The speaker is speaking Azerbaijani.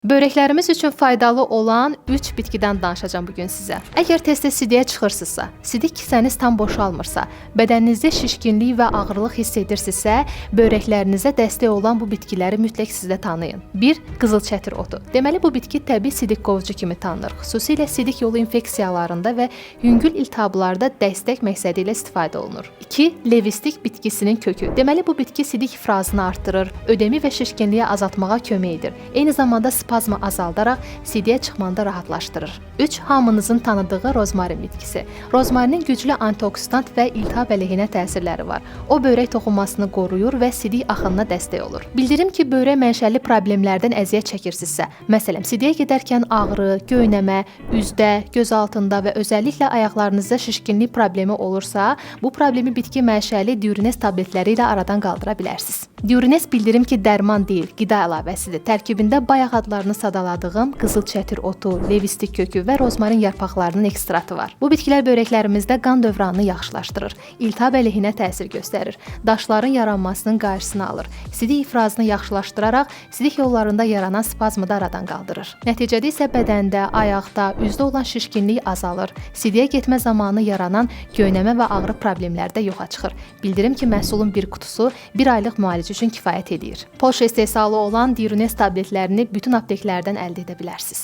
Börəklərimiz üçün faydalı olan 3 bitkidən danışacağım bugün sizə. Əgər tez-tez sidiyə çıxırsınızsa, sidik kisəniz tam boşalmırsa, bədəninizdə şişkinlik və ağrılıq hiss edirsinizsə, börəklərinizə dəstək olan bu bitkiləri mütləq sizdə tanıyın. 1. Qızıl çətir otu. Deməli, bu bitki təbii sidik qovucu kimi tanınır. Xüsusilə sidik yolu infeksiyalarında və yüngül iltihablarda dəstək məqsədi ilə istifadə olunur. 2. Levistik bitkisinin kökü. Deməli, bu bitki sidik ifrazını artırır, ödemi və şişkinliyi azaltmağa kömək edir. Eyni zamanda spazmı azaldaraq sidiyə çıxmanda rahatlaşdırır. 3. Hamınızın tanıdığı rozmarin bitkisi. Rozmarinin güclü antioksidant və iltihab əleyhinə təsirləri var. O, börək toxunmasını qoruyur və sidik axınına dəstək olur. Bildirim ki, börək mənşəli problemlərdən əziyyət çəkirsinizsə, məsələn, sidiyə gedərkən ağrı, göynəmə, üzdə, göz altında və özəlliklə ayaqlarınızda şişkinlik problemi olursa, bu problemi bitki mənşəli diurines tabletləri ilə aradan qaldıra bilərsiniz. Diurines bildirim ki, dərman deyil, qida əlavəsidir. Tərkibində bayaq adlarını sadaladığım qızıl çətir otu, levistik kökü və rozmarin yarpaqlarının ekstratı var. Bu bitkilər börəklərimizdə qan dövranını yaxşılaşdırır, iltihab əleyhinə təsir göstərir, daşların yaranmasının qarşısını alır, sidik ifrazını yaxşılaşdıraraq sidik yollarında yaranan spazmı da aradan qaldırır. Nəticədə isə bədəndə, ayaqda, üzdə olan şişkinlik azalır, sidiyə getmə zamanı yaranan göynəmə və ağrı problemləri də yoxa çıxır. Bildirim ki, məhsulun bir qutusu 1 aylıq müalicə üçün kifayət edir. Polşa istehsalı olan diurines tabletlərini bütün apteklərdən əldə edə bilərsiniz.